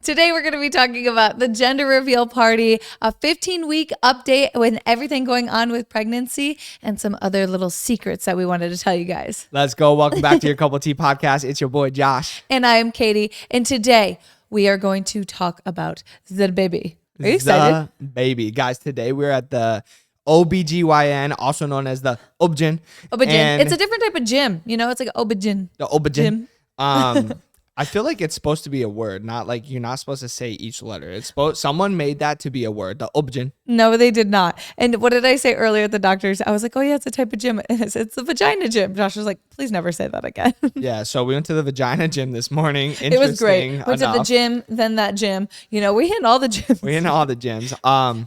Today we're going to be talking about the gender reveal party, a 15-week update with everything going on with pregnancy, and some other little secrets that we wanted to tell you guys. Let's go. Welcome back to your Couple Tea podcast. It's your boy Josh. And I am Katie. And today we are going to talk about the baby. Are you excited? The baby. Guys, today we're at the OBGYN, also known as the OBGYN. OBGYN. It's a different type of gym. You know, it's like OBGYN. The OBGYN. I feel like it's supposed to be a word, not like you're not supposed to say each letter. It's supposed someone made that to be a word, the OBGYN. No, they did not. And what did I say earlier at the doctor's? I was like, oh yeah, it's a type of gym. And it's the vagina gym. Josh was like, please never say that again. Yeah, so we went to the vagina gym this morning. It was great. Went to the gym, then that gym. You know, we hit all the gyms. We hit all the gyms.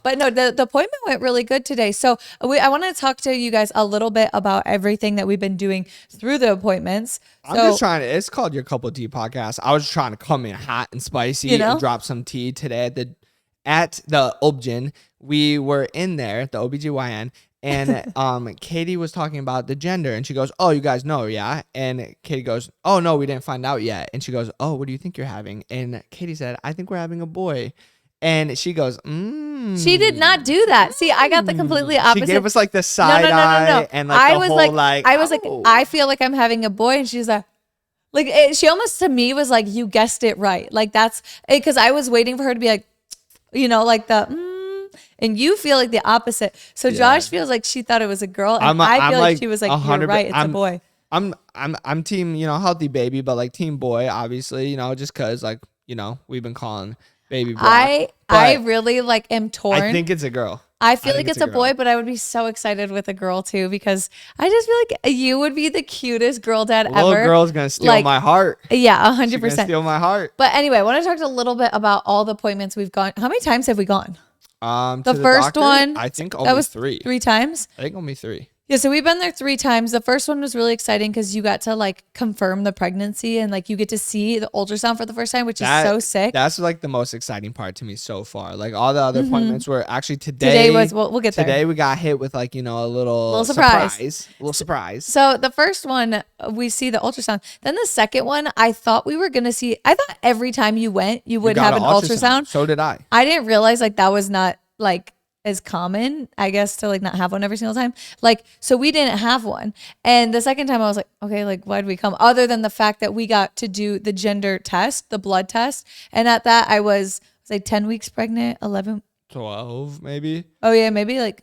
But no, the appointment went really good today. So I want to talk to you guys a little bit about everything that we've been doing through the appointments. I'm just trying to, it's called your Couple Tea podcast. I was trying to come in hot and spicy, you know, and drop some tea today at the OBGYN. We were in there, the OBGYN, and Katie was talking about the gender, and she goes, oh, you guys know, yeah? And Katie goes, oh, no, we didn't find out yet. And she goes, oh, what do you think you're having? And Katie said, I think we're having a boy. And she goes, She did not do that. See, I got the completely opposite. She gave us like the side eye and like I was like, I feel like I'm having a boy, and she's like, she almost to me was like, you guessed it right. Like that's because I was waiting for her to be like, you know, like and you feel like the opposite. So yeah. Josh feels like she thought it was a girl, and I feel like she was like, you're right, it's a boy. I'm team, you know, healthy baby, but like team boy, obviously, you know, just cause like, you know, we've been calling baby boy. I really like am torn. I think it's a girl. I feel like it's a boy, but I would be so excited with a girl too, because I just feel like you would be the cutest girl dad ever. Little girl's gonna steal my heart. Yeah, 100%. Steal my heart. But anyway, I want to talk a little bit about all the appointments we've gone. How many times have we gone? The first doctor, one, I think only three. 3 times. I think only 3. Yeah, so we've been there 3 times. The first one was really exciting because you got to like confirm the pregnancy, and like you get to see the ultrasound for the first time, which is so sick. That's like the most exciting part to me so far. Like all the other appointments were actually today. Today was, we'll get there. Today we got hit with like, you know, a little surprise. Little surprise. So the first one, we see the ultrasound. Then the second one, I thought we were going to see, I thought every time you went, you would have an ultrasound. So did I. I didn't realize like that was not like as common, I guess, to like not have one every single time. Like, so we didn't have one. And the second time I was like, okay, like why'd we come? Other than the fact that we got to do the gender test, the blood test. And at that I was like 10 weeks pregnant, 11. 12 maybe. Oh yeah, maybe a 10.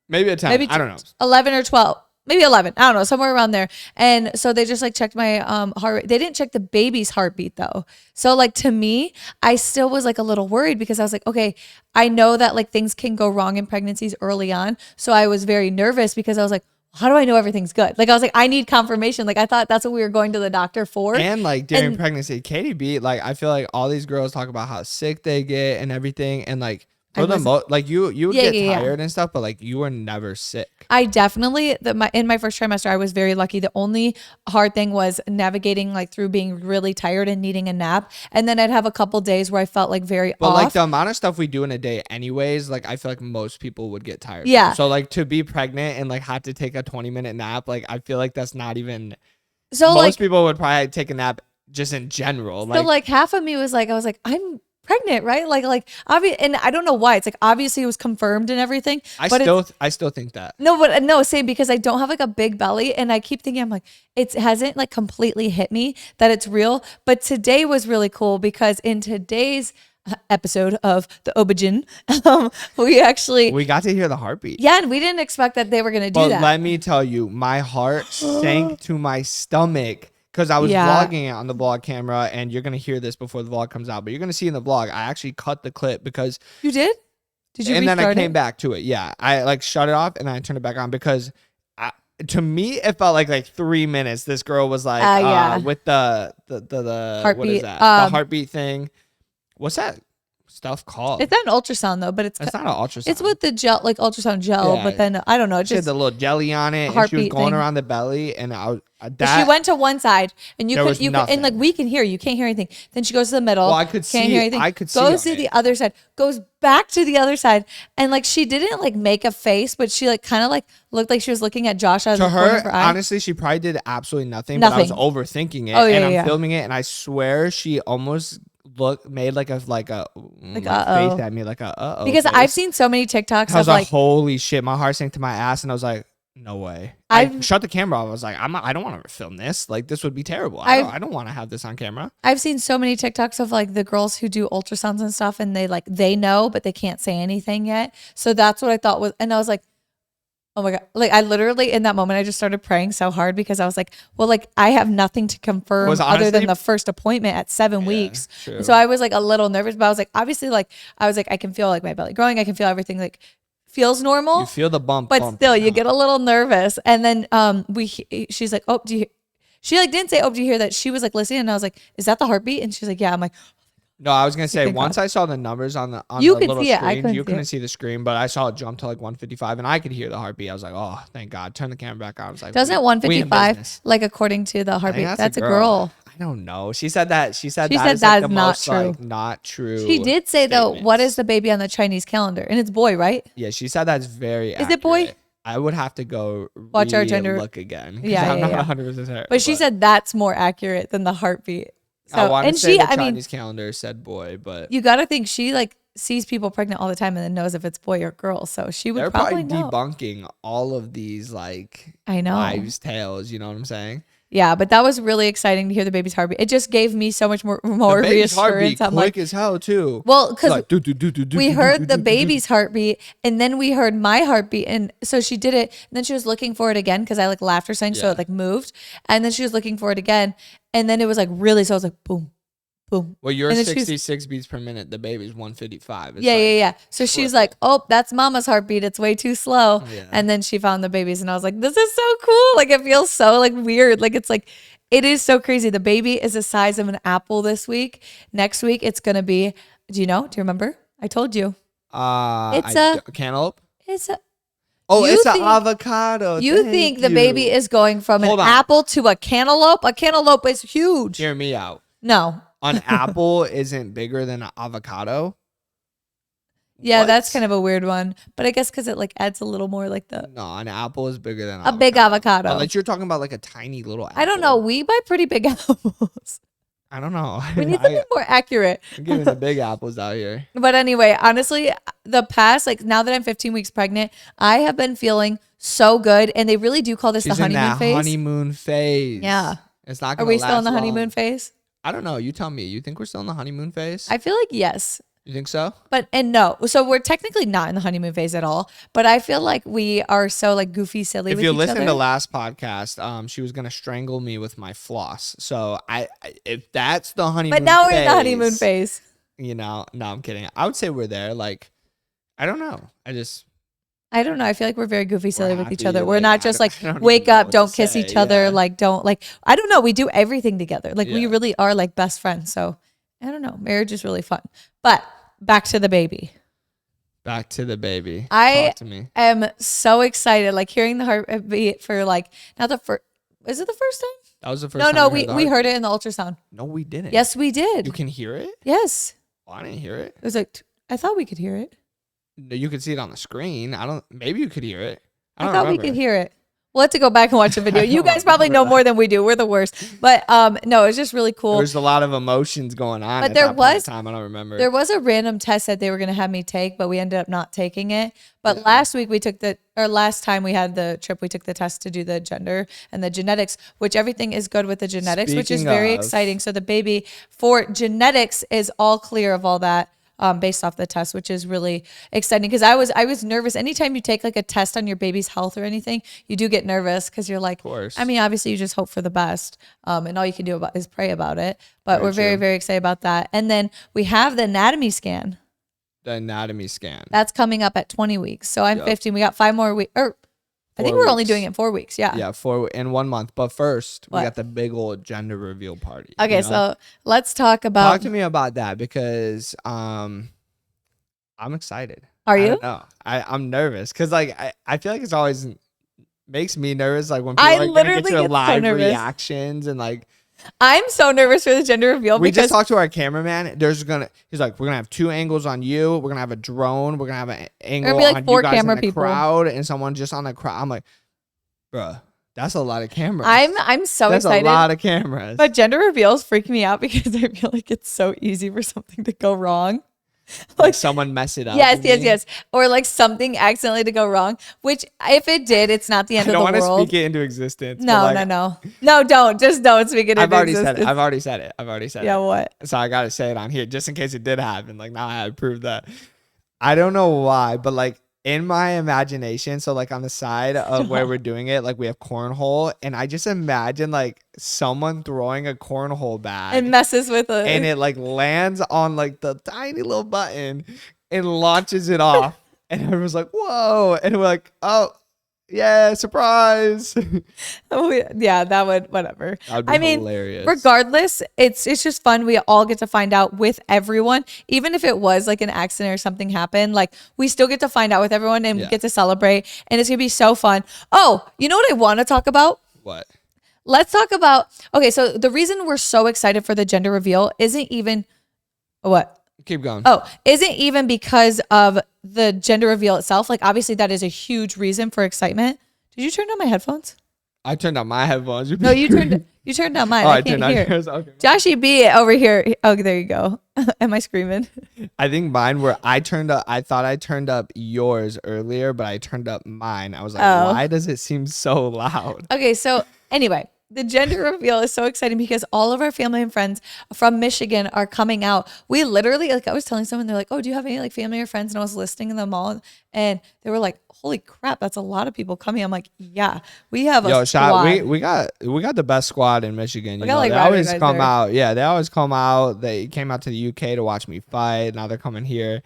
Maybe I don't know. 11 or 12. Maybe 11. I don't know, somewhere around there. And so they just like checked my heart rate. They didn't check the baby's heartbeat though. So like to me, I still was like a little worried because I was like, okay, I know that like things can go wrong in pregnancies early on. So I was very nervous because I was like, how do I know everything's good? Like I was like, I need confirmation. Like I thought that's what we were going to the doctor for. And like during pregnancy, Katie B, like I feel like all these girls talk about how sick they get and everything, and like for the most, like you would get tired and stuff, but like you were never sick. I definitely in my first trimester, I was very lucky. The only hard thing was navigating like through being really tired and needing a nap, and then I'd have a couple days where I felt like very But off. Like the amount of stuff we do in a day, anyways, like I feel like most people would get tired. Yeah. So like to be pregnant and like have to take a 20-minute nap, like I feel like that's not even. So most people would probably take a nap just in general. So like half of me was like, I was like, I'm pregnant, right? Like obvious, and I don't know why. It's like obviously it was confirmed and everything. I still think that. No, same, because I don't have like a big belly, and I keep thinking, I'm like, it hasn't like completely hit me that it's real. But today was really cool because in today's episode of the OBGYN, we got to hear the heartbeat. Yeah, and we didn't expect that they were gonna do that. But let me tell you, my heart sank to my stomach. Because I was vlogging it on the vlog camera, and you're going to hear this before the vlog comes out, but you're going to see in the vlog, I actually cut the clip because... You did? Did you And restart then I came back to it, yeah. I like shut it off, and then I turned it back on because to me, it felt like 3 minutes. This girl was like, with the heartbeat. What is that? The heartbeat thing. What's that stuff called? It's not an ultrasound though, but it's not an ultrasound. It's with the gel, like ultrasound gel, but then I don't know. She had the little jelly on it, and she was going around the belly, and she went to one side, and and like we can hear, you can't hear anything. Then she goes to the middle. Well, I could can't see. Hear anything. I could see. Goes to the other side. Goes back to the other side, and like she didn't like make a face, but she like kind of like looked like she was looking at Josh out of the corner of her eye. Honestly, she probably did absolutely nothing. But I was overthinking it, and I'm filming it, and I swear she almost made like a Like, face at me, like a uh-oh because face. I've seen so many TikToks I was of like, like, holy shit, my heart sank to my ass, and I was like, no way. I shut the camera off. I was like, I don't want to film this. Like, this would be terrible. I don't want to have this on camera. I've seen so many TikToks of like the girls who do ultrasounds and stuff, and they know, but they can't say anything yet. So that's what I thought was, and I was like, oh my God. Like, I literally, in that moment, I just started praying so hard because I was like, well, like, I have nothing to confirm other than the first appointment at 7 weeks. True. So I was like a little nervous, but I was like, obviously, like, I can feel like my belly growing. I can feel everything like feels normal. You feel the bump, but still, you get a little nervous. And then she's like, oh, she like didn't say, oh, do you hear that? She was like listening, and I was like, is that the heartbeat? And she's like, yeah. I'm like, no, I was gonna say once I saw the numbers on the you the could little see screen, it. you couldn't see the screen, but I saw it jump to like 155, and I could hear the heartbeat. I was like, oh, thank God. Turn the camera back on. I was like, doesn't 155 like according to the heartbeat? That's a girl. I don't know. She said that. She said that is like the not most true. Like not true. She did say though, what is the baby on the Chinese calendar? And it's boy, right? Yeah, she said that's very. Is it boy? I would have to go watch our gender look again. Yeah, I'm not yeah. 100% sure. But she said that's more accurate than the heartbeat. So, I want to say the Chinese mean, calendar said boy, but you got to think she like sees people pregnant all the time and then knows if it's boy or girl. So she would probably know. Debunking all of these like I know wives' tales. You know what I'm saying? Yeah, but that was really exciting to hear the baby's heartbeat. It just gave me so much more reassurance. I'm quick as hell too. Well, because we heard the baby's heartbeat, and then we heard my heartbeat, and so she did it. And then she was looking for it again because I like laughed or something, so it like moved. And then she was looking for it again, and then it was like really. So I was like, boom, boom. Well, you're 66 beats per minute. The baby's 155. It's yeah. So she's like, oh, that's mama's heartbeat. It's way too slow. Yeah. And then she found the babies, and I was like, this is so cool. Like it feels so like weird. Like it's like, it is so crazy. The baby is the size of an apple this week. Next week, it's going to be, do you remember? I told you. It's a cantaloupe. It's a. Oh, it's an avocado. You think the baby is going from an apple to a cantaloupe? A cantaloupe is huge. Hear me out. No. An apple isn't bigger than an avocado? Yeah, that's kind of a weird one. But I guess because it like adds a little more like the... No, an apple is bigger than a big avocado. Unless you're talking about like a tiny little apple. I don't know. We buy pretty big apples. I don't know. We need something more accurate. I'm giving the big apples out here. But anyway, honestly, the past, like now that I'm 15 weeks pregnant, I have been feeling so good. And they really do call this the honeymoon phase. Honeymoon phase. Yeah. It's not Are we still in the honeymoon phase? I don't know. You tell me. You think we're still in the honeymoon phase? I feel like yes. You think so? No. So we're technically not in the honeymoon phase at all. But I feel like we are so like goofy, silly. If you listen to last podcast, she was gonna strangle me with my floss. So if that's the honeymoon, but now we're in the honeymoon phase. No, I'm kidding. I would say we're there. Like, I don't know. I don't know. I feel like we're very goofy, silly with each other. We're not just like wake up, don't kiss each other, like don't like. I don't know. We do everything together. Like we really are like best friends. So I don't know. Marriage is really fun. But back to the baby. Back to the baby. I am so excited. Like hearing the heartbeat for like not the first. Is it the first time? That was the first time. No, we heard it in the ultrasound. No, we didn't. Yes, we did. You can hear it? Yes. Oh, I didn't hear it. It was like I thought we could hear it. No, you could see it on the screen. Maybe you could hear it. I thought we could hear it. We'll have to go back and watch the video. You guys probably know more than we do. We're the worst. But no, it's just really cool. There's a lot of emotions going on. But there was time. I don't remember. There was a random test that they were going to have me take, but we ended up not taking it. But last week last time we had the trip, we took the test to do the gender and the genetics, which everything is good with the genetics, which is very exciting. So the baby for genetics is all clear of all that. Based off the test, which is really exciting because I was nervous. Anytime you take like a test on your baby's health or anything, you do get nervous because you're like, of course. I mean, obviously you just hope for the best, and all you can do is pray about it. But we're very, very excited about that. And then we have the anatomy scan. The anatomy scan. That's coming up at 20 weeks. So I'm 15. We got 5 more weeks. I think we're only doing it 4 weeks. Yeah. Yeah, 4 in 1 month. But first, we got the big old gender reveal party. Okay, so let's talk about. Talk to me about that because I'm excited. Are you? No, I'm nervous because like I feel like it's always makes me nervous. Like when people are gonna get your live reactions and like. I'm so nervous for the gender reveal. We just talked to our cameraman. He's like, we're gonna have 2 angles on you. We're gonna have a drone. We're gonna have an angle like on 4 you guys camera in the people. crowd and someone just on the crowd. I'm like, bruh, That's a lot of cameras. I'm so excited. That's a lot of cameras. But gender reveals freak me out because I feel like it's so easy for something to go wrong. Like someone mess it up. Yes. Or like something accidentally to go wrong, which if it did, it's not the end of the world. I don't want to speak it into existence. No, don't. Just don't speak it into existence. I've already said it. Yeah, what? So I got to say it on here just in case it did happen. Like now I had to prove that. I don't know why, but like in my imagination, so like on the side of where we're doing it, like we have cornhole, and I just imagine like someone throwing a cornhole bag and messes with it, and it like lands on like the tiny little button and launches it off, and everyone's like, "Whoa!" And we're like, "Oh, yeah, surprise!" Oh yeah, that would whatever. That'd be hilarious. Regardless, it's just fun. We all get to find out with everyone, even if it was like an accident or something happened. Like we still get to find out with everyone and get to celebrate, and it's gonna be so fun. Oh, you know what I want to talk about? What? Let's talk about. Okay, so the reason we're so excited for the gender reveal isn't even what. Keep going. Oh, isn't even because of the gender reveal itself. Like, obviously, that is a huge reason for excitement. Did you turn down my headphones? I turned down my headphones. No, you turned down mine. I can't hear. Okay. Joshy B over here. Oh, there you go. Am I screaming? I think mine were. I thought I turned up yours earlier, but I turned up mine. I was like, why does it seem so loud? Okay, so anyway. The gender reveal is so exciting because all of our family and friends from Michigan are coming out. We literally, like I was telling someone, they're like, oh, do you have any like family or friends? And I was listing them all. And they were like, holy crap, that's a lot of people coming. I'm like, yeah, we have a squad. We got the best squad in Michigan. They always come out. Yeah, they always come out. They came out to the UK to watch me fight. Now they're coming here.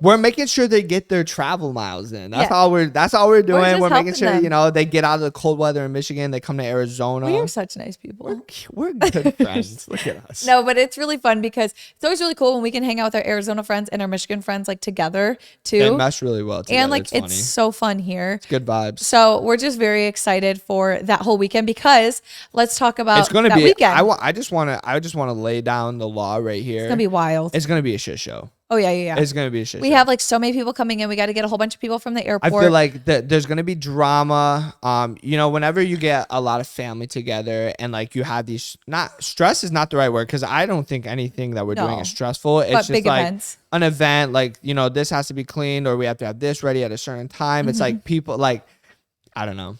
We're making sure they get their travel miles in. That's all we're doing. We're making sure they get out of the cold weather in Michigan. They come to Arizona. We are such nice people. We're good friends. Look at us. No, but it's really fun because it's always really cool when we can hang out with our Arizona friends and our Michigan friends like together too. They mesh really well together. And like it's so fun here. It's good vibes. So we're just very excited for that whole weekend because let's talk about it's gonna that be weekend. I just wanna lay down the law right here. It's gonna be wild. It's gonna be a shit show. Oh, yeah. It's going to be a shit show. We have like so many people coming in. We got to get a whole bunch of people from the airport. I feel like there's going to be drama. Whenever you get a lot of family together and like you have these, not stress is not the right word because I don't think anything that we're doing is stressful. It's just big like events. An event, like, this has to be cleaned or we have to have this ready at a certain time. It's like people like, I don't know.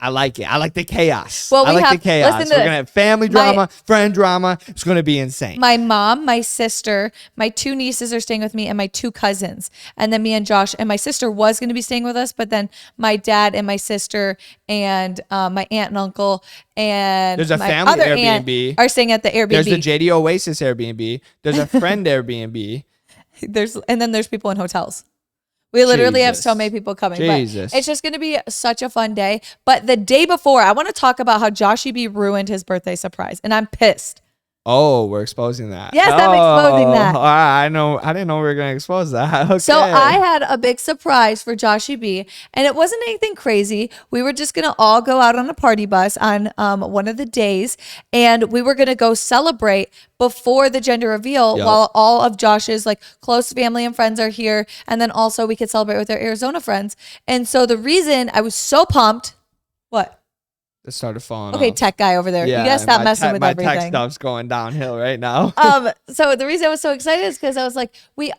I like it. I like the chaos. Well, I like the chaos. We're going to have family drama, friend drama. It's going to be insane. My mom, my sister, my 2 nieces are staying with me and my 2 cousins. And then me and Josh and my sister was going to be staying with us. But then my dad and my sister and my aunt and uncle and there's a my family other Airbnb. aunt are staying at the Airbnb. There's the JD Oasis Airbnb. There's a friend Airbnb. And then there's people in hotels. We literally have so many people coming. Jesus. But it's just going to be such a fun day. But the day before, I want to talk about how Joshy B ruined his birthday surprise. And I'm pissed. Oh, we're exposing that. Yes, I'm exposing that. I know. I didn't know we were going to expose that. Okay. So I had a big surprise for Joshy B, and it wasn't anything crazy. We were just going to all go out on a party bus on one of the days, and we were going to go celebrate before the gender reveal while all of Josh's like close family and friends are here. And then also we could celebrate with our Arizona friends. And so the reason I was so pumped, what? It started falling off. Tech guy over there. Yeah, you gotta stop messing with everything. My tech stuff's going downhill right now. So the reason I was so excited is because I was like,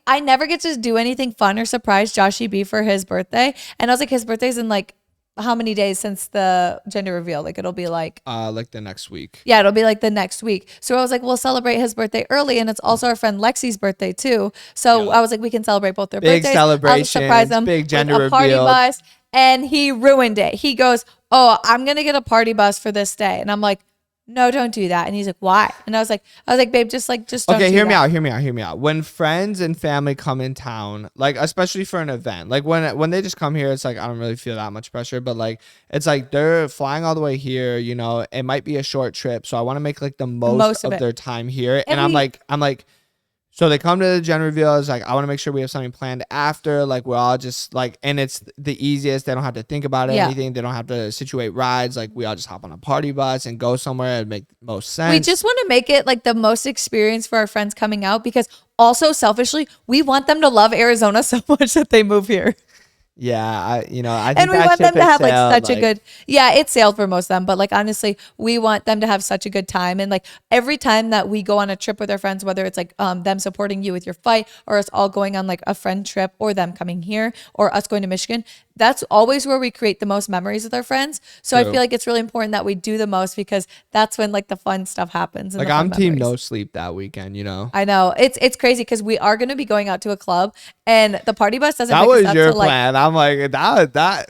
I never get to do anything fun or surprise Joshy B for his birthday. And I was like, his birthday's in like how many days since the gender reveal? Like it'll be like the next week. Yeah, it'll be like the next week. So I was like, we'll celebrate his birthday early, and it's also our friend Lexi's birthday too. So I was like, we can celebrate both their birthdays. Big celebration. I'll surprise them. Big gender with a party reveal. bus. And he ruined it. He goes, oh, I'm going to get a party bus for this day. And I'm like, no, don't do that. And he's like, why? And I was like, babe, just don't okay, do hear that. Hear me out. When friends and family come in town, like especially for an event, like when they just come here, it's like I don't really feel that much pressure. But like it's like they're flying all the way here. It might be a short trip, so I want to make like the most of their time here. And I'm like. So they come to the gender reveal. It's like, I want to make sure we have something planned after. Like, we're all just like, and it's the easiest. They don't have to think about anything. They don't have to situate rides. Like, we all just hop on a party bus and go somewhere and make most sense. We just want to make it like the most experience for our friends coming out because also selfishly, we want them to love Arizona so much that they move here. Yeah, I think And we that want them ship to has have like sailed, such a good, yeah, it sailed for most of them, but like honestly, we want them to have such a good time. And like every time that we go on a trip with our friends, whether it's like them supporting you with your fight or us all going on like a friend trip or them coming here or us going to Michigan, that's always where we create the most memories with our friends. So I True. feel like it's really important that we do the most because that's when like the fun stuff happens. And Like the fun I'm team memories. no sleep that weekend, I know it's crazy because we are going to be going out to a club and the party bus doesn't That pick us was up your till like plan. I'm like that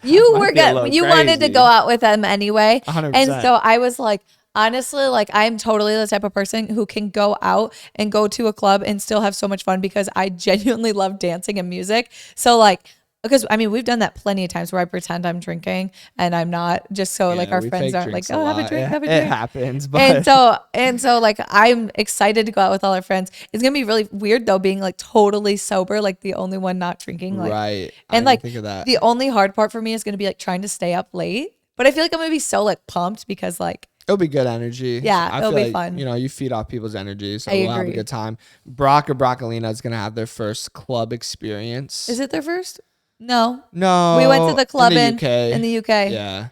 you might were be a good. little You wanted to crazy. go out with them anyway. And 100%. so I was like, honestly, like I'm totally the type of person who can go out and go to a club and still have so much fun because I genuinely love dancing and music. So like, because I mean, we've done that plenty of times where I pretend I'm drinking and I'm not, just so like Yeah, our we friends fake aren't like, drinks a oh, have a lot. drink, have a It drink. happens, And but so like I'm excited to go out with all our friends. It's gonna be really weird though, being like totally sober, like the only one not drinking. Like right. I and didn't like think of that. the only hard part for me is gonna be like trying to stay up late. But I feel like I'm gonna be so like pumped because like It'll be good energy. Yeah, I it'll feel be like, fun. you feed off people's energy, so I we'll have a agree. good time. Brock or Broccolina is gonna have their first club experience. Is it their first? No. No, We went to the club in the in UK. the UK. Yeah.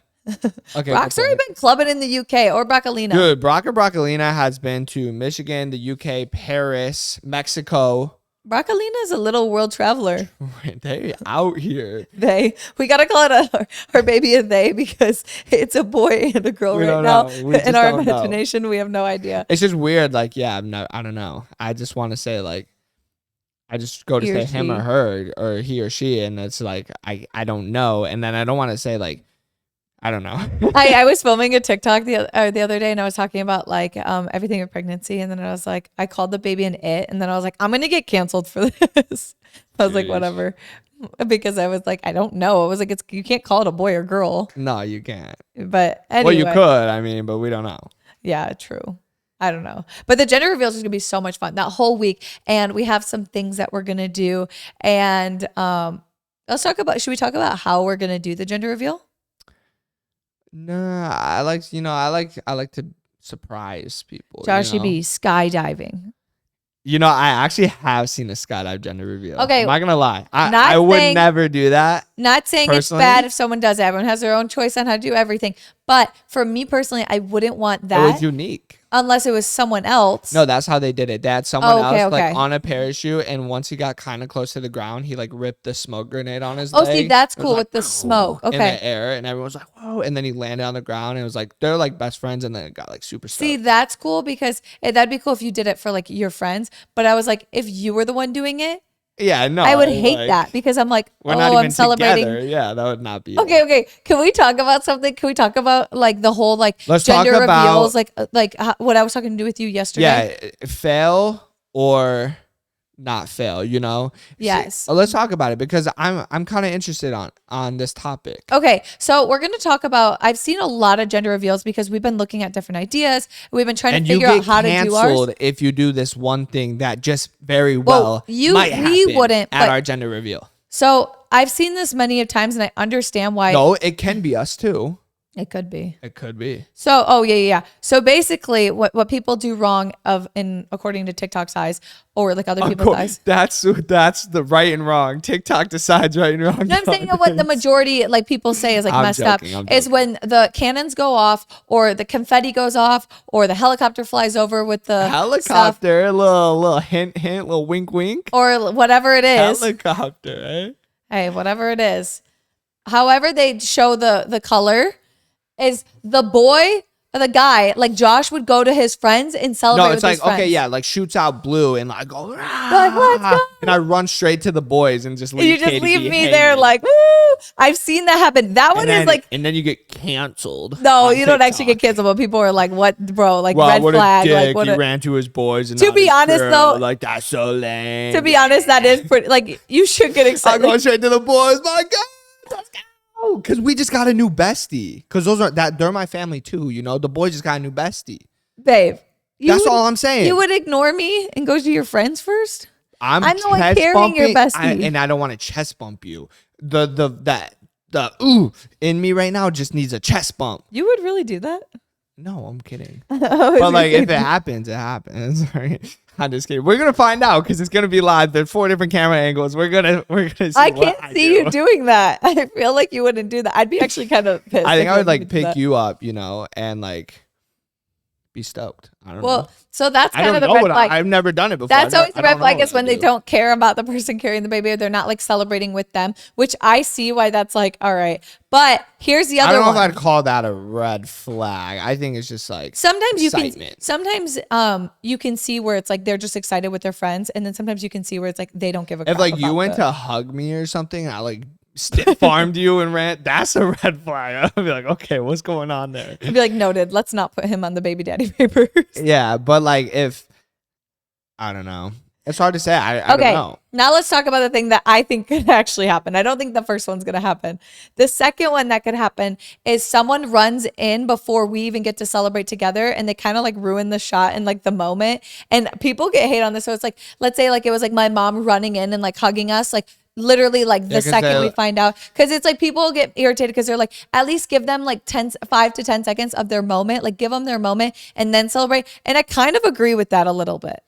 Okay. Brock's good already point. been clubbing in the UK or Broccolina. Dude, Brock or Broccolina has been to Michigan, the UK, Paris, Mexico. Broccolina is a little world traveler. They out here. We gotta call it our baby a they because it's a boy and a girl We right don't now. know. We In just our don't know. imagination, we have no idea. It's just weird. Like, yeah, I don't know. I just want to say like, I just go to He or say him or she. her or he or she, and it's like I don't know, and then I don't want to say like I don't know. I was filming a TikTok the other day and I was talking about like everything with pregnancy and then I was like I called the baby an it and then I was like I'm gonna get canceled for this. I was like Jeez. whatever because I was like I don't know. I was like you can't call it a boy or girl. No, you can't. But anyway, Well, you could. I mean, but we don't know. yeah, true. I don't know. But the gender reveals is going to be so much fun that whole week. And we have some things that we're going to do. And should we talk about how we're going to do the gender reveal? Nah, I like to surprise people. Josh, you you know? be skydiving. I actually have seen a skydive gender reveal. Okay. I'm not gonna lie. Not I would saying- never do that. Not saying Personally? it's bad if someone does it. Everyone has their own choice on how to do everything. But for me personally, I wouldn't want It that was unique. unless it was someone else. No, that's how they did it. They had someone Oh, okay, else like okay. on a parachute, and once he got kind of close to the ground, he like ripped the smoke grenade on his Oh, leg. see, that's It was cool like, with the smoke. in Okay. the air, and everyone was like, "Whoa!" And then he landed on the ground, and it was like they're like best friends, and then it got like super. See, stoked. that's cool because that'd be cool if you did it for like your friends. But I was like, if you were the one doing it, Yeah, no, I would hate like, that because I'm like, We're not oh, even I'm celebrating. together. Yeah, that would not be. Okay. Can we talk about something? Can we talk about like the whole like Let's gender talk about- reveals, like what I was talking to do with you yesterday? Yeah, fail or not fail. Yes. See, let's talk about it because I'm kind of interested on this topic. Okay, so we're gonna talk about. I've seen a lot of gender reveals because we've been looking at different ideas. We've been trying And to you figure get out how to do ours. canceled if you do this one thing that just very Well, well might we happen wouldn't, at but- our gender reveal. So I've seen this many of times, and I understand why No, it can be us too. it could be. It could be. So, oh yeah. So basically, what people do wrong according to TikTok's eyes or like other people's eyes. That's the right and wrong. TikTok decides right and wrong. No, I'm saying what the majority like people say is like I'm messed joking, up I'm is joking. when the cannons go off or the confetti goes off or the helicopter flies over with the stuff, Helicopter, little hint, little wink, wink. or whatever it is. Helicopter, eh? Hey, whatever it is. However, they show the color is the boy or the guy. Like Josh would go to his friends and celebrate. No, it's with his like okay, friends. yeah, like shoots out blue and like go, Like, let's go. and I run straight to the boys and just leave. You just Katie leave B me hanging. there like, woo! I've seen that happen. That one is like, and then you get canceled. no, on you don't actually get TikTok. canceled, but people are like, what, bro? Like Well, red what flag. a dick. Like what? He ran to his boys and To not be his honest, girl. though- like that's so lame. To be honest, that is pretty. Like you should get I'm excited. going straight to the boys. My God, let's go. Because we just got a new bestie. Because they're my family too. The boys just got a new bestie. Babe. That's all I'm saying. You would ignore me and go to your friends first? I'm the one chest carrying your bumping, bestie. and I don't want to chest bump you. The ooh in me right now just needs a chest bump. You would really do that? No, I'm kidding. Oh, But like, if it happens, it happens. Right? I'm just kidding. We're gonna find out because it's gonna be live. There's 4 different camera angles. We're gonna see. I can't see you doing that. I feel like you wouldn't do that. I'd be actually kind of pissed. I think I would like pick you up, and like be stoked. I don't know. Well, so that's I kind don't of the know red what flag. I've never done it before. That's always the red flag is what when they don't care about the person carrying the baby or they're not like celebrating with them, which I see why that's like, all right. But here's the other one. I don't know if I'd call that a red flag. I think it's just like sometimes excitement. You can see where it's like they're just excited with their friends, and then sometimes you can see where it's like they don't give a crap. If like you went to hug me or something, I like stiff farmed you and ran, that's a red flag. I'd be like, okay, what's going on there? I'd be like, noted, let's not put him on the baby daddy papers. Yeah, but like if I don't know. It's hard to say. I don't know. Now let's talk about the thing that I think could actually happen. I don't think the first one's going to happen. The second one that could happen is someone runs in before we even get to celebrate together, and they kind of like ruin the shot and like the moment. And people get hate on this. So it's like, let's say like it was like my mom running in and like hugging us, like literally like the second we find out, because it's like people get irritated because they're like, at least give them like 5 to 10 seconds of their moment, like give them their moment and then celebrate. And I kind of agree with that a little bit.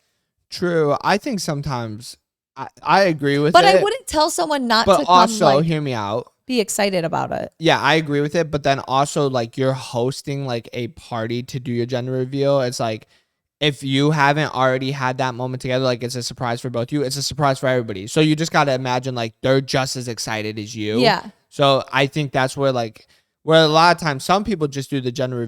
True. I think sometimes I agree with it. But I wouldn't tell someone not to come, also, like, hear me out. Be excited about it. Yeah, I agree with it. But then also, like, you're hosting like a party to do your gender reveal. It's like, if you haven't already had that moment together, like it's a surprise for both of you. It's a surprise for everybody. So you just got to imagine like they're just as excited as you. Yeah. So I think that's where a lot of times some people just do the gender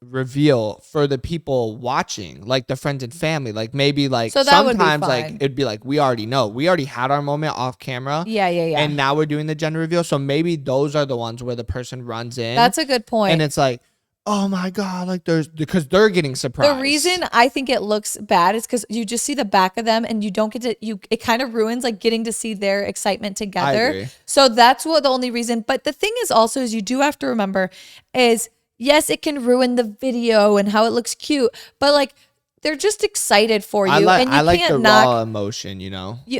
reveal for the people watching, like the friends and family. Like maybe like so sometimes like it'd be like, we already know. We already had our moment off camera. Yeah. And now we're doing the gender reveal. So maybe those are the ones where the person runs in. That's a good point. And it's like, oh my God, like because they're getting surprised. The reason I think it looks bad is because you just see the back of them and you don't get to, it kind of ruins like getting to see their excitement together. I agree. So that's the only reason. But the thing is also is you do have to remember is, yes, it can ruin the video and how it looks cute, but like they're just excited for you. And you like can't the knock raw emotion,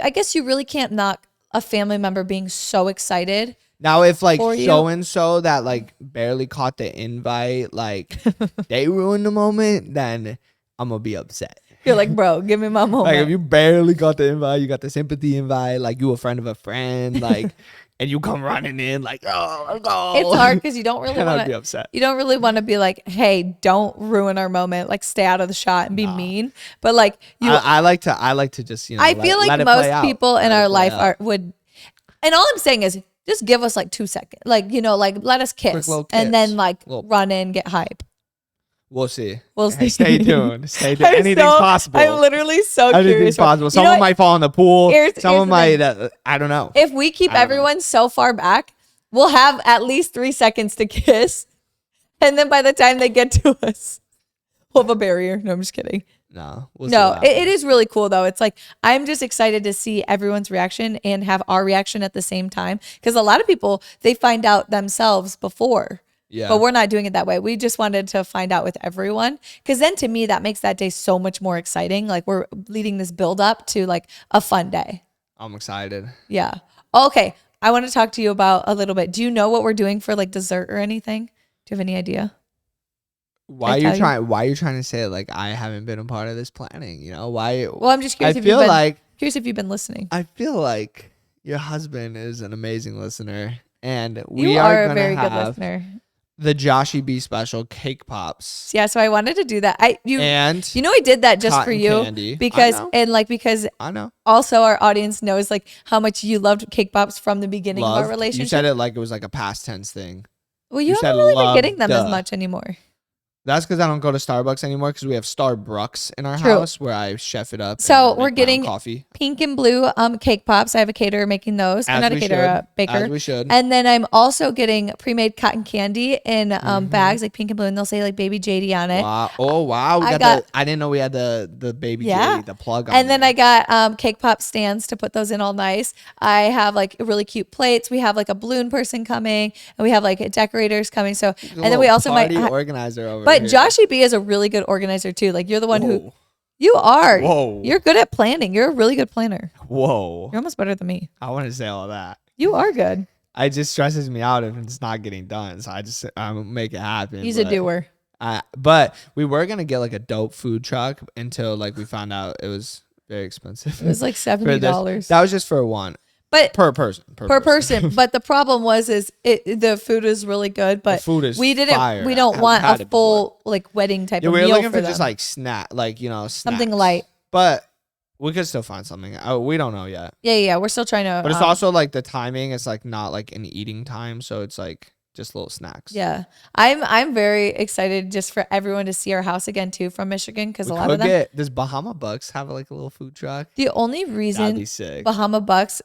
I guess you really can't knock a family member being so excited. Now, if like so-and-so that like barely caught the invite, like they ruined the moment, then I'm going to be upset. You're like, bro, give me my moment. Like if you barely got the invite, you got the sympathy invite, like you a friend of a friend, like, and you come running in like, oh, let's go. It's hard because you don't really want to be upset. You don't really want to be like, hey, don't ruin our moment. Like stay out of the shot and be mean. But like I like to just, I feel like most people in our life would, and all I'm saying is, just give us like 2 seconds. Like, like let us kiss and then like run in, get hype. We'll see. Hey, stay tuned. Anything's possible. I'm literally so curious. Anything's possible. Someone might fall in the pool. Someone might, I don't know. If we keep everyone so far back, we'll have at least 3 seconds to kiss. And then by the time they get to us, we'll have a barrier. No, I'm just kidding. No, it is really cool though. It's like, I'm just excited to see everyone's reaction and have our reaction at the same time. Because a lot of people, they find out themselves before. Yeah. But we're not doing it that way. We just wanted to find out with everyone. Because then to me, that makes that day so much more exciting. Like we're leading this build up to like a fun day. I'm excited. Yeah. Okay. I want to talk to you about a little bit. Do you know what we're doing for like dessert or anything? Do you have any idea? Why are you trying to say like I haven't been a part of this planning? Why? Well, I'm just curious. Curious if you've been listening. I feel like your husband is an amazing listener, and we you are a very good listener. The Joshy B special cake pops. Yeah, so I wanted to do that. I did that just for you candy. because I know. Also, our audience knows like how much you loved cake pops from the beginning of our relationship. You said it like it was like a past tense thing. Well, you haven't really been getting them as much anymore. That's because I don't go to Starbucks anymore because we have Starbucks in our house where I chef it up. So we're getting coffee. Pink and blue cake pops. I have a caterer making those. I'm not a caterer, a baker. As we should. And then I'm also getting pre-made cotton candy in bags, like pink and blue, and they'll say like baby Jatie on it. Wow. Oh, wow. I didn't know we had the baby Jatie, the plug on And then I got cake pop stands to put those in all nice. I have like really cute plates. We have like a balloon person coming, and we have like decorators coming. So, and then we also might organizer over But Joshy B is a really good organizer too. Like you're the one who you are. Whoa. You're good at planning. You're a really good planner. Whoa. You're almost better than me. I want to say all that. You are good. It just stresses me out if it's not getting done. So I make it happen. He's a doer. But we were gonna get like a dope food truck until like we found out it was very expensive. It was like $70. That was just for one. But per person. But the problem was the food is really good, but the food is we fire. don't want a full like wedding type of we meal were looking for them. just like snack, like snacks. Something light. But we could still find something. We don't know yet. Yeah. We're still trying to. But it's also like the timing. It's like not like an eating time, so it's like just little snacks. Yeah, I'm very excited just for everyone to see our house again too from Michigan because a lot of them. Does Bahama Bucks have like a little food truck? The only reason Bahama Bucks,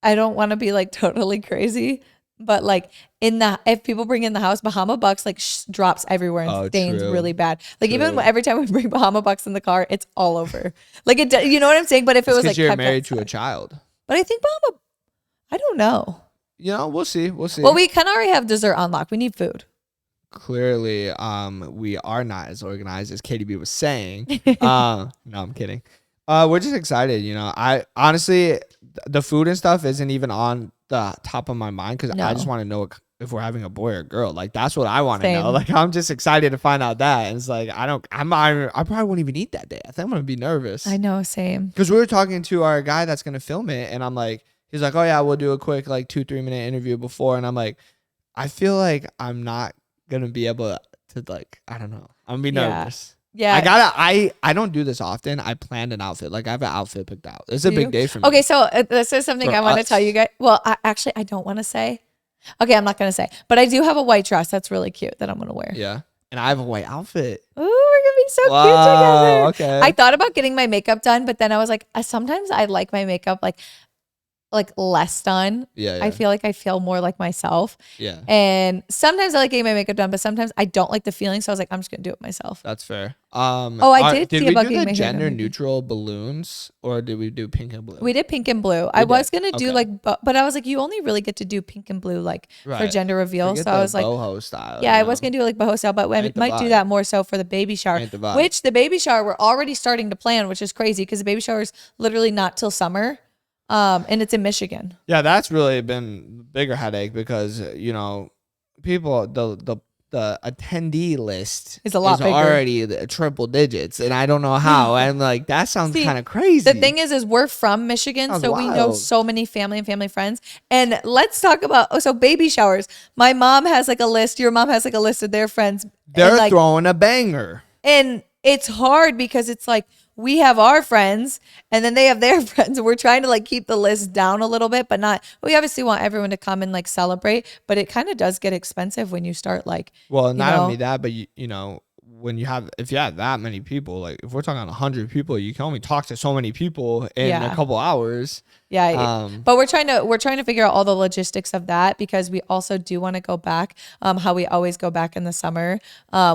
I don't want to be like totally crazy, but like if people bring in the house, Bahama Bucks like drops everywhere and stains really bad. Like even every time we bring Bahama Bucks in the car, it's all over. Like you know what I'm saying? But if it was like you're married to a child. But I think Bahama, I don't know. We'll see. Well, we kind of already have dessert on lock. We need food. Clearly, we are not as organized as Katie B was saying. No, I'm kidding. We're just excited. I honestly, the food and stuff isn't even on the top of my mind because I just want to know if we're having a boy or a girl. Like that's what I want to know. Like I'm just excited to find out that. And it's like I probably won't even eat that day. I think I'm gonna be nervous. I know, same. Because we were talking to our guy that's gonna film it, and I'm like. He's like, oh yeah, we'll do a quick like 2-3 minute interview before. And I'm like, I feel like I'm not going to be able to like, I don't know. I'm going to be nervous. Yeah. I don't do this often. I planned an outfit. Like I have an outfit picked out. It's a big day for me. Okay. So this is something I want to tell you guys. Well, I don't want to say. Okay. I'm not going to say, but I do have a white dress. That's really cute that I'm going to wear. Yeah. And I have a white outfit. Ooh, we're gonna be so cute together. Okay. I thought about getting my makeup done, but then I was like, sometimes I like my makeup like less done. Yeah. I feel like I feel more like myself. Yeah. And sometimes I like getting my makeup done, but sometimes I don't like the feeling. So I was like, I'm just gonna do it myself. That's fair. I did about getting my gender neutral balloons or did we do pink and blue? We did pink and blue. I was gonna do but I was like, you only really get to do pink and blue for gender reveal. So I was like, boho style. Yeah, I was gonna do like boho style, but I might do that more so for the baby shower. Which the baby shower we're already starting to plan, which is crazy because the baby shower is literally not till summer. And it's in Michigan. Yeah, that's really been a bigger headache because people the attendee list is bigger. Already the triple digits, and I don't know how. And like that sounds kind of crazy. The thing is we're from Michigan, so we know so many family and family friends. And let's talk about baby showers. My mom has like a list. Your mom has like a list of their friends. They're throwing a banger, and it's hard because it's like. We have our friends and then they have their friends. We're trying to like keep the list down a little bit, but we obviously want everyone to come and like celebrate, but it kind of does get expensive when you start like, not only that, but when if you have that many people, like if we're talking 100 people, you can only talk to so many people in a couple hours. Yeah. But we're trying to figure out all the logistics of that because we also do want to go back, how we always go back in the summer,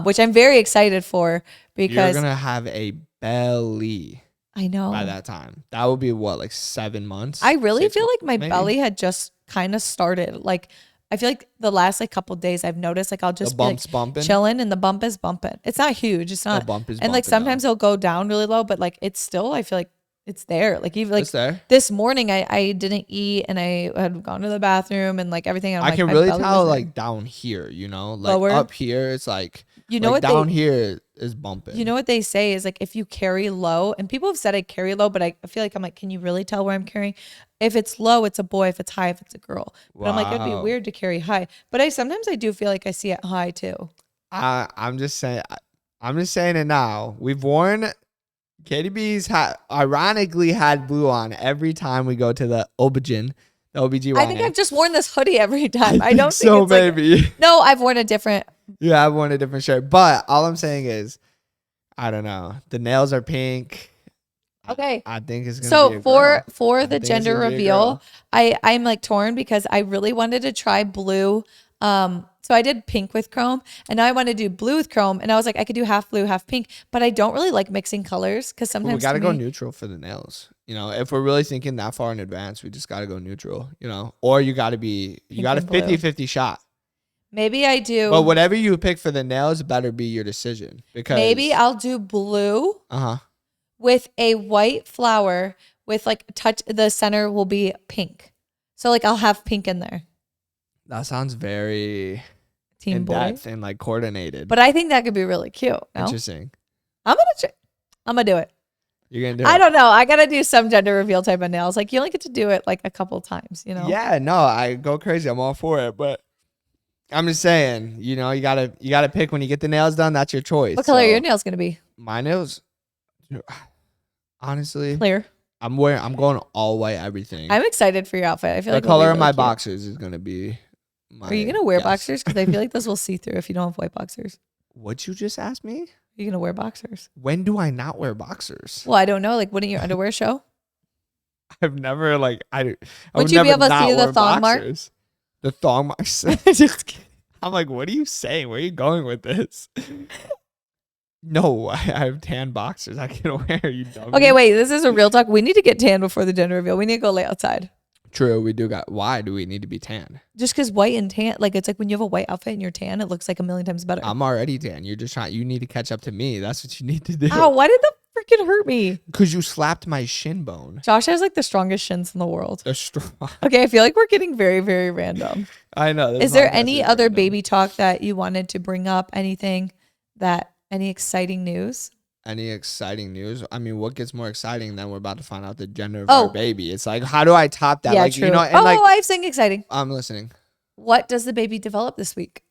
which I'm very excited for because you're going to have a belly. I know. By that time. That would be like 7 months. I really feel like my belly had just kind of started. Like I feel like the last like couple days I've noticed like I'll just be like chilling and the bump is bumping. It's not huge. It's not. The bump is and like sometimes it'll go down really low, but like it's still I feel like it's there. Like even like this morning I didn't eat and I had gone to the bathroom and like everything. I can really tell like down here, like lower. Up here it's like what down here is bumping. You know what they say is like if you carry low, and people have said I carry low, but I feel like I'm like, can you really tell where I'm carrying? If it's low, it's a boy. If it's high, if it's a girl. But I'm like, it'd be weird to carry high. But sometimes I do feel like I see it high too. I'm just saying it now. We've worn Katie B's ironically had blue on every time we go to the OBGYN. The OBGYN. I think I've just worn this hoodie every time. I don't think so. It's maybe no, I've worn a different. Yeah, I've worn a different shirt. But all I'm saying is, I don't know. The nails are pink. Okay. I think it's gonna be a girl. for the gender reveal, I'm like torn because I really wanted to try blue. So I did pink with chrome and now I want to do blue with chrome and I was like I could do half blue, half pink, but I don't really like mixing colors because sometimes we gotta go neutral for the nails. If we're really thinking that far in advance, we just gotta go neutral, or you gotta 50-50 shot. Maybe I do. But whatever you pick for the nails better be your decision because maybe I'll do blue with a white flower with like the center will be pink. So like I'll have pink in there. That sounds very Team boy. depth and like coordinated. But I think that could be really cute. No? Interesting. I'm gonna do it. You're gonna do it. I don't know. I gotta do some gender reveal type of nails. Like you only get to do it like a couple times, you know? Yeah, no, I go crazy. I'm all for it, but I'm just saying, you know, you gotta pick when you get the nails done. That's your choice. What color are your nails gonna be? My nails, honestly, Clear. I'm going all white everything. I'm excited for your outfit. I feel like the color it'll of be my really cute. boxers is gonna be. Are you gonna wear boxers? Because I feel like this will see through if you don't have white boxers. What'd you just ask me? Are you gonna wear boxers? When do I not wear boxers? Well, I don't know. Like, wouldn't your underwear show? I've never like I Would would you be never able to not see the wear thong mark? boxers. The thong marks. Just kidding. I'm like, what are you saying? Where are you going with this? No, I have tan boxers I can wear. You dummy. Okay, wait. This is a real talk. We need to get tan before the gender reveal. We need to go lay outside. True, we do got. Why do we need to be tan? Just because white and tan, like it's like when you have a white outfit and you're tan, it looks like a million times better. I'm already tan. You're just trying. You need to catch up to me. That's what you need to do. Ow, why did that freaking hurt me? Because you slapped my shin bone. Josh has like the strongest shins in the world. They're strong. Okay, I feel like we're getting very, very random. I know. Is there any other baby talk that you wanted to bring up? Any exciting news? Any exciting news? I mean, what gets more exciting than we're about to find out the gender of Oh. our baby? It's like, how do I top that? Yeah, like, true. you know, and oh, like, I have something exciting. I'm listening. What does the baby develop this week?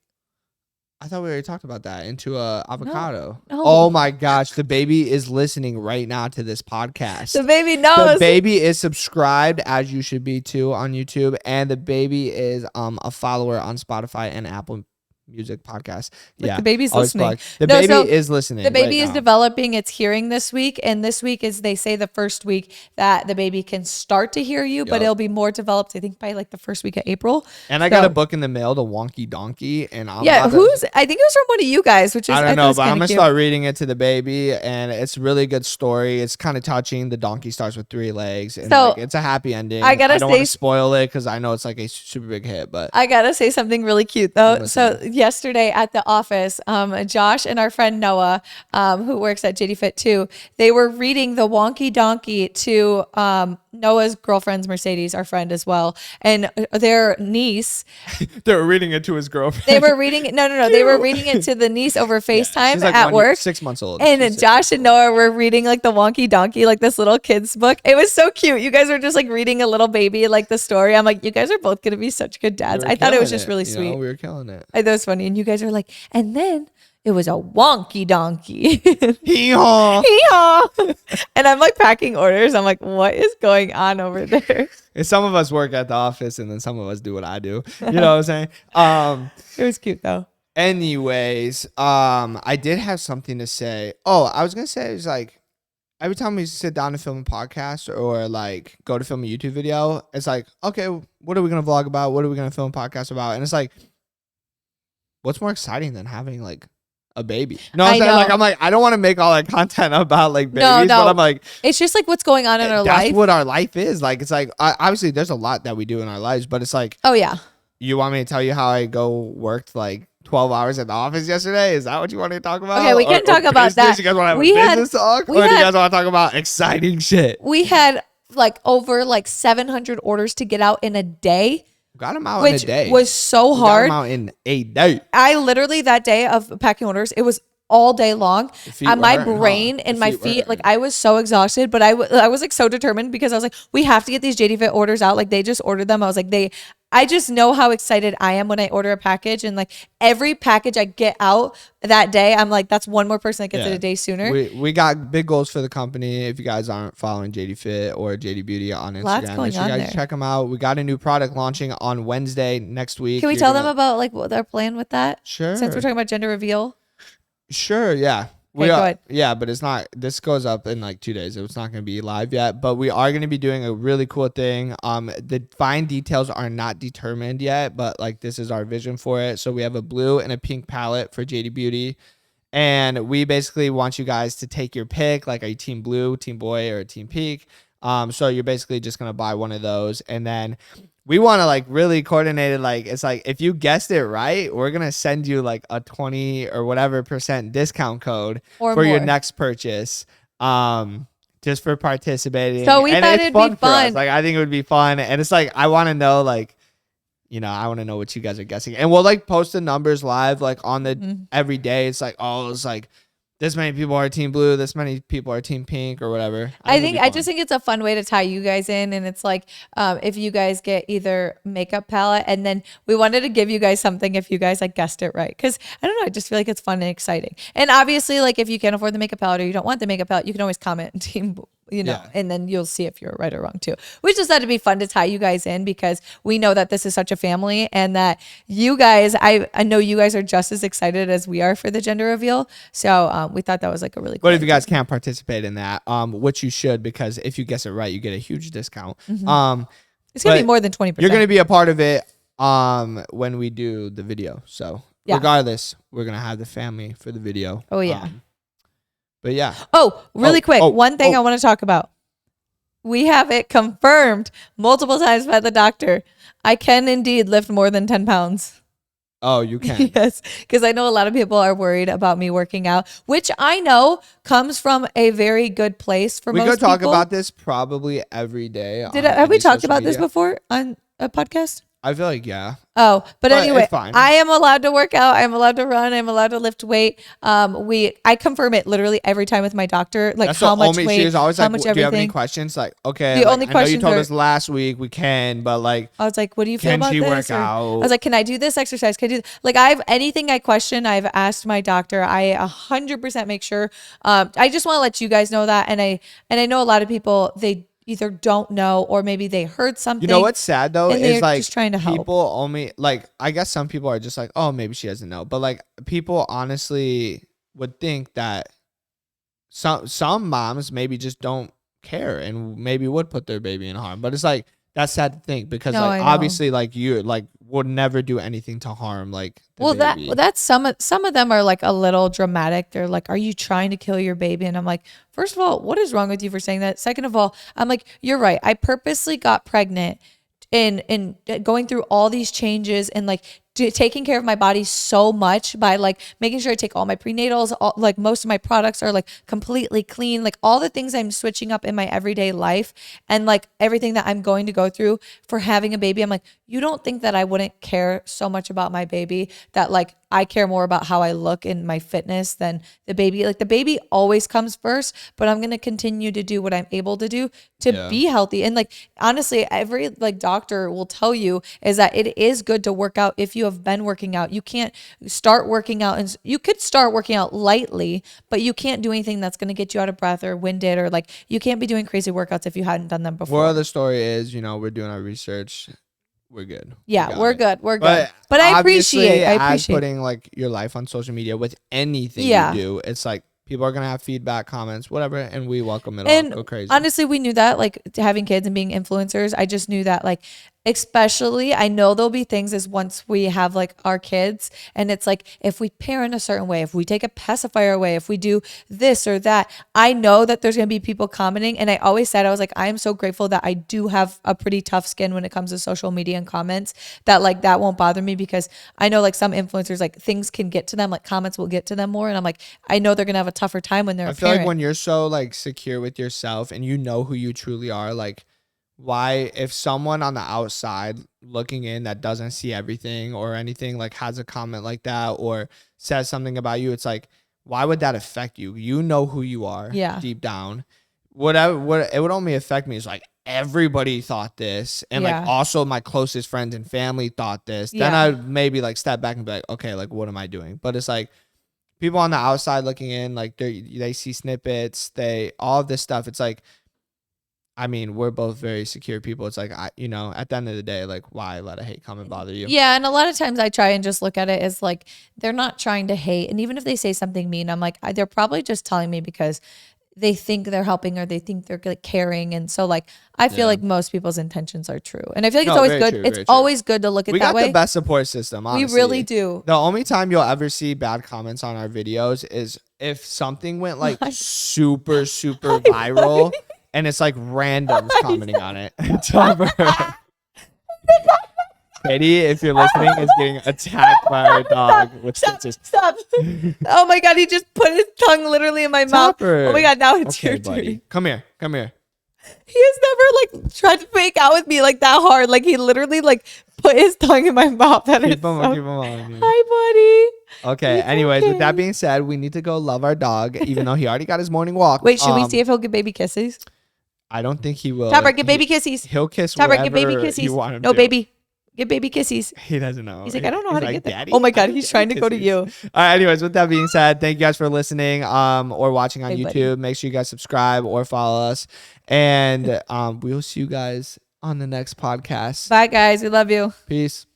I thought we already talked about that into a avocado. No. Oh my gosh, the baby is listening right now to this podcast. The baby knows. The baby is subscribed, as you should be too, on YouTube, and the baby is a follower on Spotify and Apple Music podcast. Like, yeah, the baby's always listening. plug. The No, baby so is listening. The baby right is now. developing its hearing this week, and this week is, they say, the first week that the baby can start to hear you, but Yup. it'll be more developed, I think, by like the first week of April. And I got a book in the mail to Wonky Donkey, and I'm Yeah, about to- I think it was from one of you guys, which is I don't know, think but it's I'm gonna kinda start reading it to the baby, and it's a really good story. It's kind of touching. The donkey starts with 3 legs, and So, like, it's a happy ending. I gotta don't want to say- spoil it because I know it's like a super big hit, but I gotta say something really cute though. I'm So listening. yesterday at the office, Josh and our friend Noah, who works at JD Fit too, they were reading the Wonky Donkey to Noah's girlfriend's Mercedes, our friend as well, and their niece. they were reading it to his girlfriend. They were reading it. No. They were reading it to the niece over FaceTime She's like at work. 6 months old. And She's Josh and Noah were reading like the Wonky Donkey, like this little kid's book. It was so cute. You guys were just like reading a little baby, like the story. I'm like, you guys are both going to be such good dads. We were I thought it was killing just really you sweet. know, we were killing it. I thought it was funny. And you guys are like, and then it was a wonky donkey. Hee-haw. Hee-haw. And I'm like packing orders. I'm like, what is going on over there? And some of us work at the office, and then some of us do what I do. You know what I'm saying? It was cute though. Anyways, I did have something to say. Oh, I was gonna say, it's like every time we sit down to film a podcast or like go to film a YouTube video, it's like, okay, what are we gonna vlog about? What are we gonna film a podcast about? And it's like, what's more exciting than having like a baby? No, I know. I'm like, I don't want to make all that content about like babies, No. but I'm like, It's just like what's going on in our that's life. what our life is. Like, it's like, obviously there's a lot that we do in our lives, but it's like, Oh yeah. you want me to tell you how I worked like 12 hours at the office yesterday? Is that what you want to talk about? Okay, we can talk about business? that. You guys want to have We a had- business talk? we Or do you had- guys want to talk about exciting shit? We had like over like 700 orders to get out in a day, Got them out in a which day. was so We got hard. 'em out in a day. I literally, that day of packing orders, it was all day long. feet were My hurting, huh? brain and The my feet were feet, like hurting. I was so exhausted, but I was like so determined because I was like, we have to get these JD Fit orders out. Like they just ordered them. I was like, I just know how excited I am when I order a package, and like every package I get out that day, I'm like, that's one more person that gets it a day sooner. We got big goals for the company. If you guys aren't following JD Fit or JD Beauty on Instagram, Lots going make sure you on guys there. check them out. We got a new product launching on Wednesday next week. Can we You're tell them gonna- about like what their plan with that? Sure. Since we're talking about gender reveal. Sure, yeah. Okay, go ahead. Yeah, but it's not, this goes up in like 2 days. It's not going to be live yet, but we are going to be doing a really cool thing. The fine details are not determined yet, but like this is our vision for it. So we have a blue and a pink palette for JD Beauty. And we basically want you guys to take your pick. Like, are you team blue, team boy, or team pink? So you're basically just going to buy one of those. And then we want to like really coordinate it. Like, it's like, if you guessed it right, we're going to send you like a 20 or whatever % discount code Or for your more. next purchase. Just for participating. So we And thought it's it'd be for us. fun. Like, I think it would be fun. And it's like, I want to know, like, I want to know what you guys are guessing. And we'll like post the numbers live, like on the every day. It's like, oh, it's like this many people are team blue, this many people are team pink or whatever. I just think it's a fun way to tie you guys in. And it's like, if you guys get either makeup palette, and then we wanted to give you guys something if you guys like guessed it right. Cause I don't know, I just feel like it's fun and exciting. And obviously, like if you can't afford the makeup palette or you don't want the makeup palette, you can always comment team, and then you'll see if you're right or wrong too. We just thought it'd be fun to tie you guys in because we know that this is such a family and that you guys, I know you guys are just as excited as we are for the gender reveal. So we thought that was like a really cool But if you guys can't participate in that, which you should, because if you guess it right, you get a huge discount. It's going to be more than 20%. You're going to be a part of it when we do the video. So regardless, we're going to have the family for the video. Oh, yeah. But yeah. Oh, really quick. One thing I want to talk about. We have it confirmed multiple times by the doctor. I can indeed lift more than 10 pounds. Oh, you can. Yes, because I know a lot of people are worried about me working out, which I know comes from a very good place for most people. We could talk about this probably every day. Have we talked about this before on a podcast? I feel like, yeah. Oh, but anyway, I am allowed to work out. I'm allowed to run. I'm allowed to lift weight. I confirm it literally every time with my doctor, like that's how much weight, she's always how like, much do everything. You have any questions? Like, okay, the only I know you questions told us last week we can, but like, I was like, what do you feel about this? Can she work out? I was like, can I do this exercise? Can I do like anything I question, I've asked my doctor. I 100% make sure. I just want to let you guys know that, and I know a lot of people, they either don't know or maybe they heard something. You know what's sad though is like just trying to help. People only like, I guess some people are just like, oh, maybe she doesn't know, but like people honestly would think that some moms maybe just don't care and maybe would put their baby in harm. But it's like, that's sad to think because like obviously like you like would never do anything to harm like the baby. That's some of them are like a little dramatic. They're like, are you trying to kill your baby? And I'm like, first of all, what is wrong with you for saying that? Second of all, I'm like, you're right. I purposely got pregnant in going through all these changes and like taking care of my body so much by like making sure I take all my prenatals, like most of my products are like completely clean, like all the things I'm switching up in my everyday life and like everything that I'm going to go through for having a baby. I'm like, you don't think that I wouldn't care so much about my baby, that like I care more about how I look in my fitness than the baby. Like the baby always comes first, but I'm going to continue to do what I'm able to do to be healthy. And like, honestly, every like doctor will tell you is that it is good to work out if you have been working out. You can't start working out, and you could start working out lightly, but you can't do anything that's going to get you out of breath or winded, or like you can't be doing crazy workouts if you hadn't done them before. Moral of the story is, we're doing our research. We're good. Yeah, we're good. We're good. But I appreciate putting like your life on social media with anything you do. It's like people are gonna have feedback, comments, whatever, and we welcome it all. Go crazy. Honestly, we knew that, like having kids and being influencers. I just knew that, like, especially, I know there'll be things as once we have like our kids, and it's like if we parent a certain way, if we take a pacifier away, if we do this or that, I know that there's gonna be people commenting. And I always said, I was like, I am so grateful that I do have a pretty tough skin when it comes to social media and comments, that like that won't bother me, because I know like some influencers, like things can get to them, like comments will get to them more, and I'm like, I know they're gonna have a tougher time when they're a parent. Like when you're so like secure with yourself and you know who you truly are, like why, if someone on the outside looking in that doesn't see everything or anything, like has a comment like that or says something about you, it's like, why would that affect you? You know who you are deep down. What it would only affect me is like everybody thought this, and like also my closest friends and family thought this. Then I maybe like step back and be like, okay, like what am I doing? But it's like people on the outside looking in, like they see snippets, all of this stuff. It's like, I mean, we're both very secure people. It's like, at the end of the day, like, why let a hate comment bother you? Yeah. And a lot of times I try and just look at it as like, they're not trying to hate. And even if they say something mean, I'm like, they're probably just telling me because they think they're helping or they think they're like caring. And so like, I feel like most people's intentions are true. And I feel like it's always good. It's always good to look at that way. We got the best support system, honestly. We really do. The only time you'll ever see bad comments on our videos is if something went like super, super viral. And it's like randoms commenting on it. It's over. Katie, if you're listening, is getting attacked by our dog with stitches. Stop. Oh my God, he just put his tongue literally in my mouth. Oh my God, now it's your turn. Come here. He has never like tried to make out with me like that hard. Like he literally like put his tongue in my mouth. That keep is him, so... keep him on you. Hi, buddy. Okay. He's Anyways, with that okay. being said, we need to go love our dog, even though he already got his morning walk. Wait, should we see if he'll give baby kisses? I don't think he will. Topper, give baby kisses. He'll kiss Topper, wherever give baby you kisses. want him No, to. baby. Give baby kisses. He doesn't know. He's like, I don't know how to like, get that. Daddy, Oh my I God, don't he's get trying to go to kisses. you. All right. Anyways, with that being said, thank you guys for listening or watching on Hey, YouTube. buddy. Make sure you guys subscribe or follow us. And we'll see you guys on the next podcast. Bye, guys. We love you. Peace.